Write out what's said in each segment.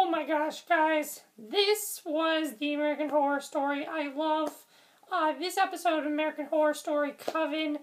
Oh my gosh, guys. This was the American Horror Story. I love this episode of American Horror Story Coven.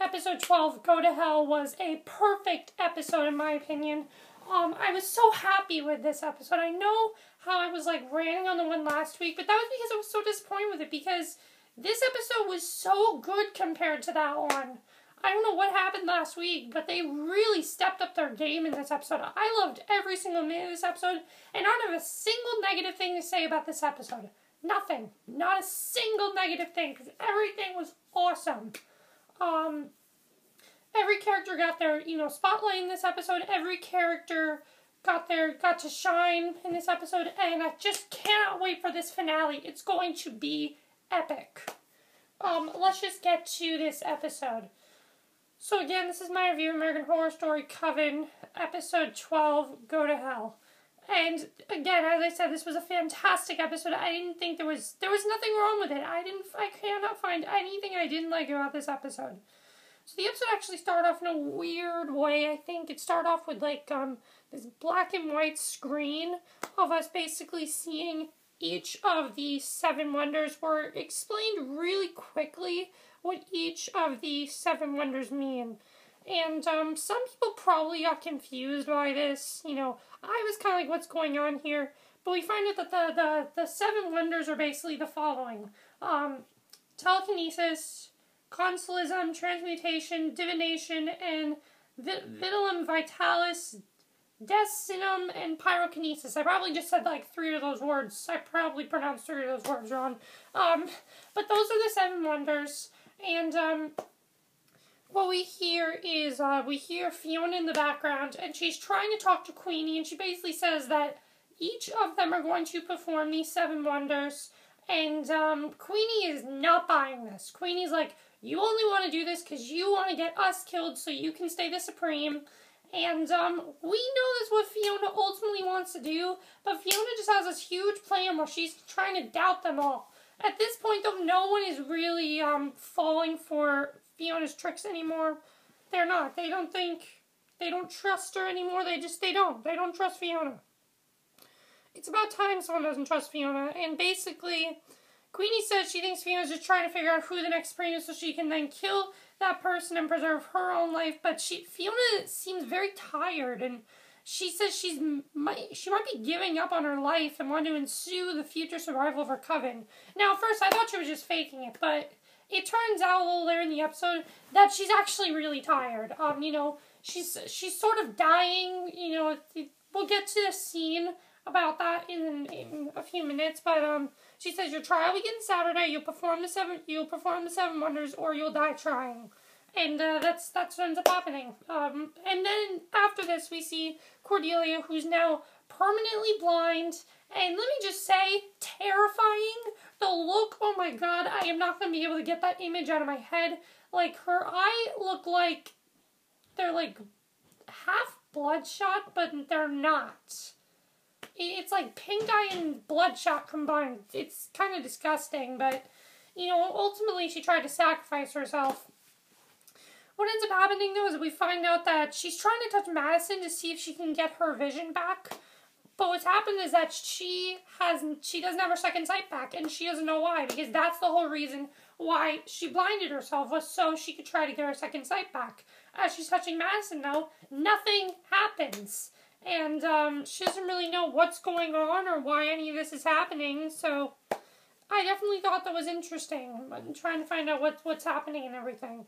Episode 12, Go to Hell, was a perfect episode in my opinion. I was so happy with this episode. I know how I was like ranting on the one last week, but that was because I was so disappointed with it because this episode was so good compared to that one. I don't know what happened last week, but they really stepped up their game in this episode. I loved every single minute of this episode, and I don't have a single negative thing to say about this episode. Nothing. Not a single negative thing, because everything was awesome. Every character got their, spotlight in this episode. Every character got to shine in this episode, and I just cannot wait for this finale. It's going to be epic. Let's just get to this episode. So again, this is my review of American Horror Story Coven, episode 12, Go to Hell. And again, as I said, this was a fantastic episode. I didn't think there was nothing wrong with it. I cannot find anything I didn't like about this episode. So the episode actually started off in a weird way, I think. It started off with like this black and white screen of us basically seeing each of the 7 wonders. Were explained really quickly what each of the 7 wonders mean. And some people probably got confused by this. I was kind of like, what's going on here? But we find out that the 7 wonders are basically the following. Telekinesis, consulism, transmutation, divination, and vitellum vitalis, decinum, and pyrokinesis. I probably just said like 3 of those words. I probably pronounced 3 of those words wrong. But those are the 7 wonders. And what we hear is, we hear Fiona in the background, and she's trying to talk to Queenie, and she basically says that each of them are going to perform these 7 wonders, and Queenie is not buying this. Queenie's like, you only want to do this because you want to get us killed so you can stay the supreme. And we know that's what Fiona ultimately wants to do, but Fiona just has this huge plan where she's trying to doubt them all. At this point, though, no one is really falling for Fiona's tricks anymore. They're not. They don't trust her anymore. They don't trust Fiona. It's about time someone doesn't trust Fiona. And basically, Queenie says she thinks Fiona's just trying to figure out who the next supreme is so she can then kill that person and preserve her own life. But Fiona seems very tired, and she says she might be giving up on her life and want to ensue the future survival of her coven. Now, at first, I thought she was just faking it, but it turns out a little later in the episode that she's actually really tired. She's sort of dying. We'll get to the scene about that in a few minutes, but she says your trial begins Saturday. You'll perform the 7 wonders, or you'll die trying. And that's what ends up happening. And then after this, we see Cordelia, who's now permanently blind. And let me just say, terrifying. The look, oh my god, I am not going to be able to get that image out of my head. Like, her eye look like they're like half bloodshot, but they're not. It's like pink eye and bloodshot combined. It's kind of disgusting, but, ultimately she tried to sacrifice herself. What ends up happening, though, is we find out that she's trying to touch Madison to see if she can get her vision back. But what's happened is that she doesn't have her second sight back, and she doesn't know why, because that's the whole reason why she blinded herself, was so she could try to get her second sight back. As she's touching Madison, though, nothing happens. And she doesn't really know what's going on or why any of this is happening, so I definitely thought that was interesting. I'm trying to find out what's happening and everything.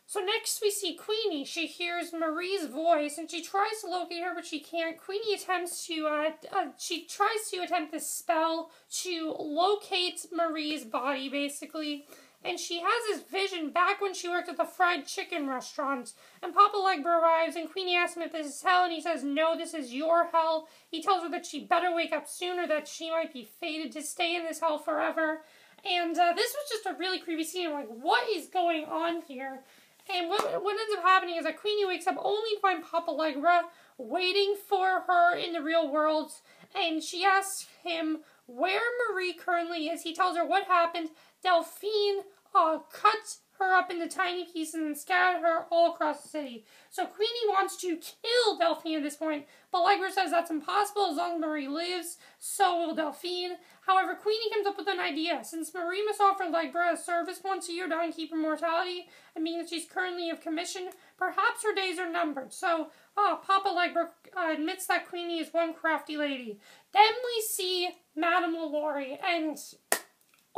So next we see Queenie. She hears Marie's voice, and she tries to locate her, but she can't. Queenie tries to attempt this spell to locate Marie's body, basically. And she has this vision back when she worked at the fried chicken restaurant. And Papa Legba arrives, and Queenie asks him if this is hell, and he says, no, this is your hell. He tells her that she better wake up sooner, that she might be fated to stay in this hell forever. And this was just a really creepy scene. I'm like, what is going on here? And what ends up happening is that Queenie wakes up only to find Papa Legba waiting for her in the real world. And she asks him where Marie currently is. He tells her what happened. Delphine cut her up into tiny pieces and scatter her all across the city. So Queenie wants to kill Delphine at this point, but Allegra says that's impossible. As long as Marie lives, so will Delphine. However, Queenie comes up with an idea. Since Marie must offer Allegra a service once a year to unkeep her mortality, and being that she's currently of commission, perhaps her days are numbered. So, Papa Allegra admits that Queenie is one crafty lady. Then we see Madame LaLaurie, and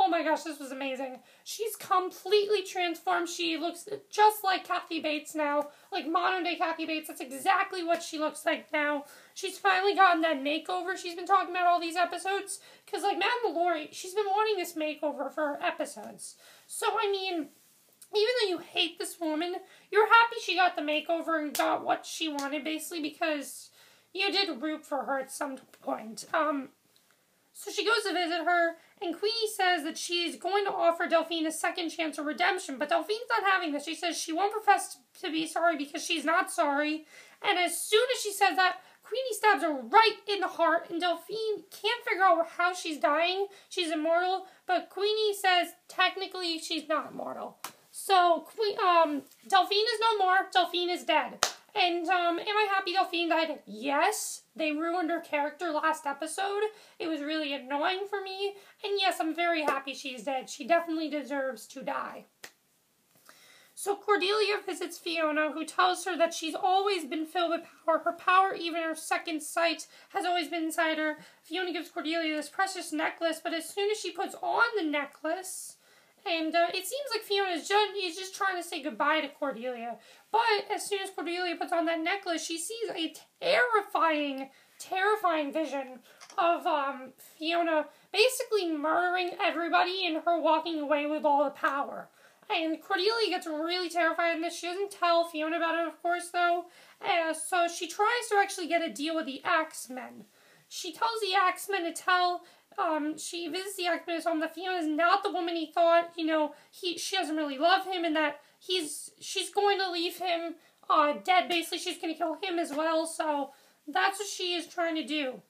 oh my gosh, this was amazing. She's completely transformed. She looks just like Kathy Bates now. Like modern day Kathy Bates. That's exactly what she looks like now. She's finally gotten that makeover she's been talking about all these episodes. Because like Madame LaLaurie, she's been wanting this makeover for episodes. So I mean, even though you hate this woman, you're happy she got the makeover and got what she wanted basically because you did root for her at some point. So she goes to visit her, and Queenie says that she's going to offer Delphine a second chance of redemption, but Delphine's not having this. She says she won't profess to be sorry because she's not sorry, and as soon as she says that, Queenie stabs her right in the heart, and Delphine can't figure out how she's dying. She's immortal, but Queenie says technically she's not immortal. So, Delphine is no more. Delphine is dead. And, am I happy Delphine died? Yes. They ruined her character last episode. It was really annoying for me. And yes, I'm very happy she's dead. She definitely deserves to die. So Cordelia visits Fiona, who tells her that she's always been filled with power. Her power, even her second sight, has always been inside her. Fiona gives Cordelia this precious necklace, but as soon as she puts on the necklace, and it seems like Fiona is just trying to say goodbye to Cordelia. But as soon as Cordelia puts on that necklace, she sees a terrifying vision of Fiona basically murdering everybody and her walking away with all the power. And Cordelia gets really terrified in this. She doesn't tell Fiona about it, of course, though. So she tries to actually get a deal with the Axemen. She tells the Axemen to tell... she visits the Axeman home that Fiona is not the woman he thought. You know, she doesn't really love him, and that she's going to leave him dead. Basically, she's going to kill him as well. So that's what she is trying to do.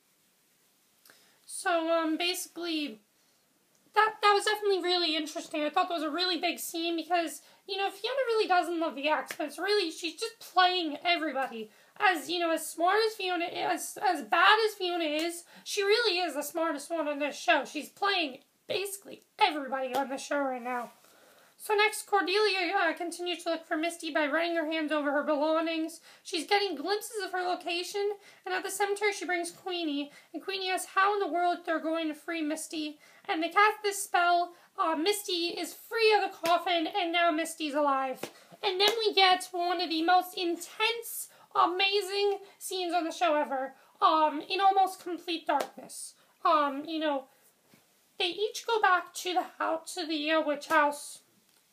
So basically, that was definitely really interesting. I thought that was a really big scene because you know Fiona really doesn't love the Axeman. It's really she's just playing everybody. As, you know, as smart as Fiona is, as bad as Fiona is, she really is the smartest one on this show. She's playing basically everybody on the show right now. So next, Cordelia continues to look for Misty by running her hands over her belongings. She's getting glimpses of her location, and at the cemetery she brings Queenie, and Queenie asks how in the world they're going to free Misty. And they cast this spell, Misty is free of the coffin, and now Misty's alive. And then we get one of the most intense amazing scenes on the show ever, in almost complete darkness. You know, they each go back to the house, to the witch house.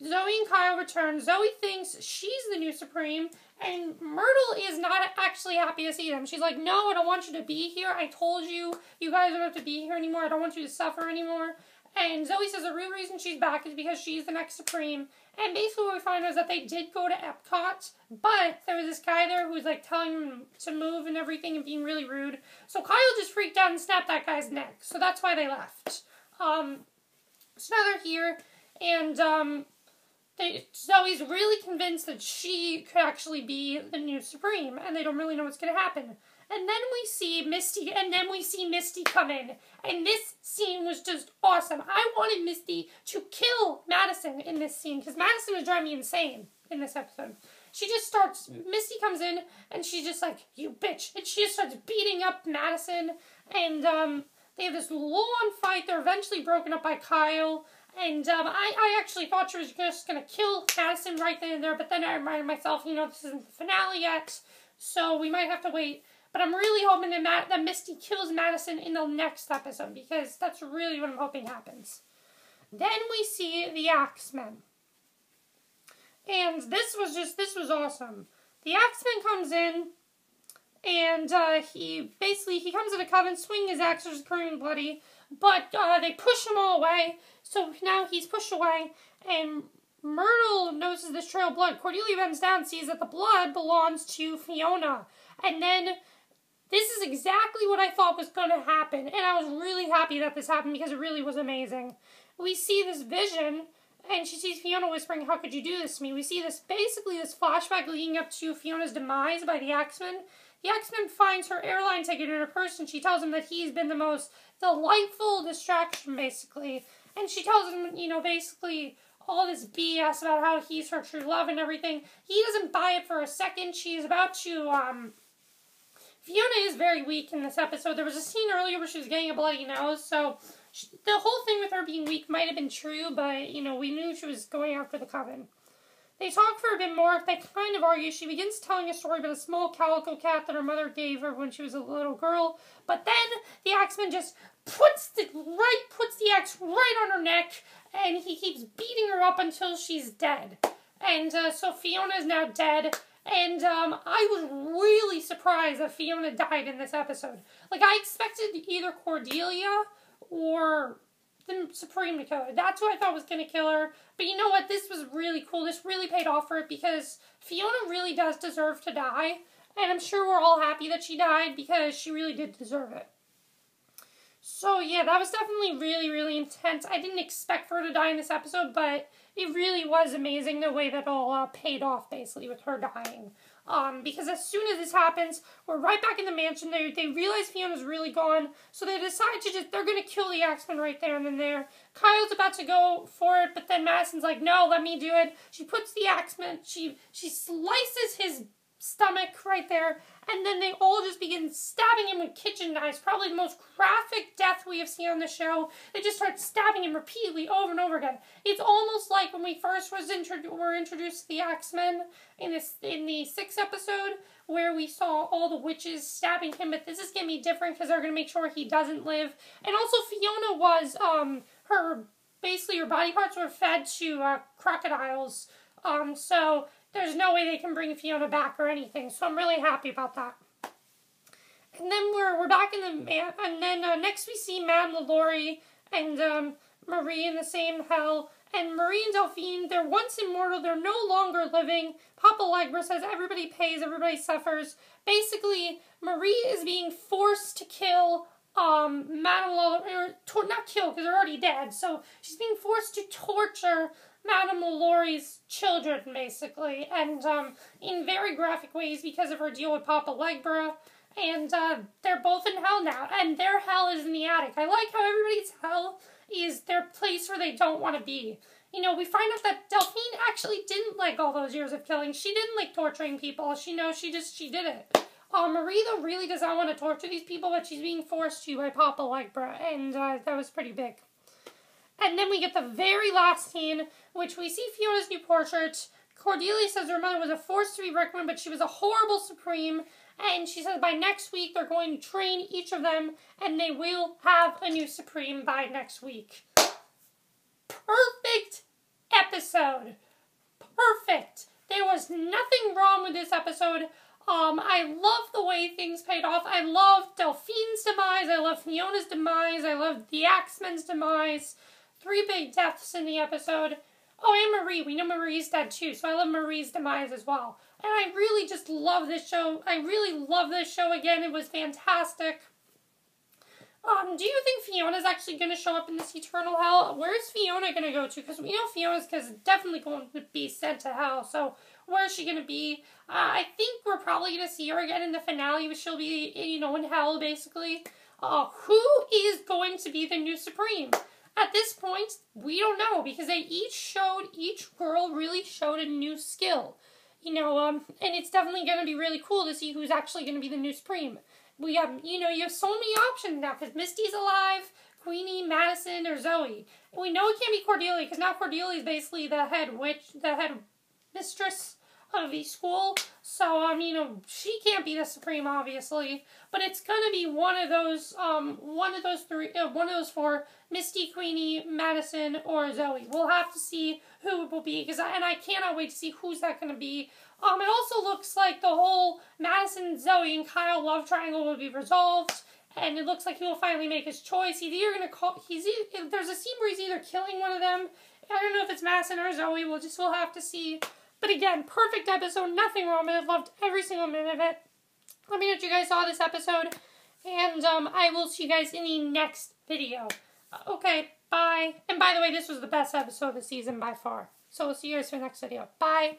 Zoe and Kyle return. Zoe thinks she's the new Supreme, and Myrtle is not actually happy to see them. She's like, no, I don't want you to be here. I told you, you guys don't have to be here anymore. I don't want you to suffer anymore. And Zoe says the real reason she's back is because she's the next Supreme. And basically what we find out is that they did go to Epcot, but there was this guy there who was like telling them to move and everything and being really rude. So Kyle just freaked out and snapped that guy's neck. So that's why they left. So now they're here, and Zoe's really convinced that she could actually be the new Supreme, and they don't really know what's going to happen. And then we see Misty come in. And this scene was just awesome. I wanted Misty to kill Madison in this scene, because Madison was driving me insane in this episode. Misty comes in, and she's just like, you bitch. And she just starts beating up Madison, and they have this long fight. They're eventually broken up by Kyle. And I actually thought she was just going to kill Madison right then and there, but then I reminded myself, you know, this isn't the finale yet, so we might have to wait. But I'm really hoping that Misty kills Madison in the next episode, because that's really what I'm hoping happens. Then we see the Axeman. And this was awesome. The Axeman comes in, and he comes in a Coven, swinging his axe, which is currently bloody, but they push him all away, so now he's pushed away, and Myrtle notices this trail of blood. Cordelia bends down and sees that the blood belongs to Fiona, and then this is exactly what I thought was going to happen, and I was really happy that this happened because it really was amazing. We see this vision, and she sees Fiona whispering, "How could you do this to me?" We see this flashback leading up to Fiona's demise by the Axeman. The Axeman finds her airline ticket in her purse, and she tells him that he's been the most delightful distraction, basically. And she tells him, basically all this BS about how he's her true love and everything. He doesn't buy it for a second. She's about to, Fiona is very weak in this episode. There was a scene earlier where she was getting a bloody nose, so the whole thing with her being weak might have been true, but, we knew she was going after the Coven. They talk for a bit more. They kind of argue. She begins telling a story about a small calico cat that her mother gave her when she was a little girl. But then the Axeman just puts the axe right on her neck, and he keeps beating her up until she's dead. And so Fiona is now dead. And I was really surprised that Fiona died in this episode. Like, I expected either Cordelia or the Supreme to kill her. That's who I thought was going to kill her. But you know what? This was really cool. This really paid off for it because Fiona really does deserve to die. And I'm sure we're all happy that she died because she really did deserve it. So yeah, that was definitely really, really intense. I didn't expect for her to die in this episode, but it really was amazing the way that all paid off, basically, with her dying. Because as soon as this happens, we're right back in the mansion. They realize Fiona's really gone, so they decide they're going to kill the Axeman right there and then there. Kyle's about to go for it, but then Madison's like, "No, let me do it." She puts the Axeman, she slices his stomach right there, and then they all just begin stabbing him with kitchen knives. Probably the most graphic death we have seen on the show. They just start stabbing him repeatedly over and over again. It's almost like when we first were introduced to the Axemen in the 6th episode, where we saw all the witches stabbing him, but this is going to be different because they're going to make sure he doesn't live. And also Fiona was, her body parts were fed to crocodiles, so there's no way they can bring Fiona back or anything, so I'm really happy about that. And then we're back in and then next we see LaLaurie and Marie in the same hell. And Marie and Delphine, they're once immortal, they're no longer living. Papa Legba says everybody pays, everybody suffers. Basically, Marie is being forced to kill Madame LaLaurie, not kill because they're already dead, so she's being forced to torture Madame LaLaurie's children, basically, and in very graphic ways because of her deal with Papa Legba, and they're both in hell now, and their hell is in the attic. I like how everybody's hell is their place where they don't want to be. We find out that Delphine actually didn't like all those years of killing. She didn't like torturing people. She did it. Marie, though, really does not want to torture these people, but she's being forced to by Papa Legba, and that was pretty big. And then we get the very last scene, which we see Fiona's new portrait. Cordelia says her mother was a force to be reckoned with, but she was a horrible Supreme. And she says by next week they're going to train each of them, and they will have a new Supreme by next week. Perfect episode. Perfect. There was nothing wrong with this episode. I love the way things paid off. I love Delphine's demise. I love Fiona's demise. I love the Axeman's demise. 3 big deaths in the episode. Oh, and Marie. We know Marie's dead too, so I love Marie's demise as well. And I really just love this show. I really love this show again. It was fantastic. Do you think Fiona's actually going to show up in this eternal hell? Where's Fiona going to go to? Because we know Fiona's definitely going to be sent to hell. So where is she going to be? I think we're probably going to see her again in the finale. She'll be, in hell, basically. Who is going to be the new Supreme? At this point, we don't know, because each girl really showed a new skill. And it's definitely going to be really cool to see who's actually going to be the new Supreme. We have, you have so many options now, because Misty's alive, Queenie, Madison, or Zoe. And we know it can't be Cordelia, because now Cordelia is basically the head witch, the head mistress of the school. So, she can't be the Supreme, obviously. But it's gonna be one of those four, Misty, Queenie, Madison, or Zoe. We'll have to see who it will be, and I cannot wait to see who's that gonna be. It also looks like the whole Madison, Zoe, and Kyle love triangle will be resolved, and it looks like he will finally make his choice. There's a scene where he's either killing one of them. I don't know if it's Madison or Zoe. We'll have to see. But again, perfect episode, nothing wrong with it. Loved every single minute of it. Let me know what you guys saw this episode, and I will see you guys in the next video. Okay, Bye. And by the way, this was the best episode of the season by far. So we'll see you guys for the next video. Bye.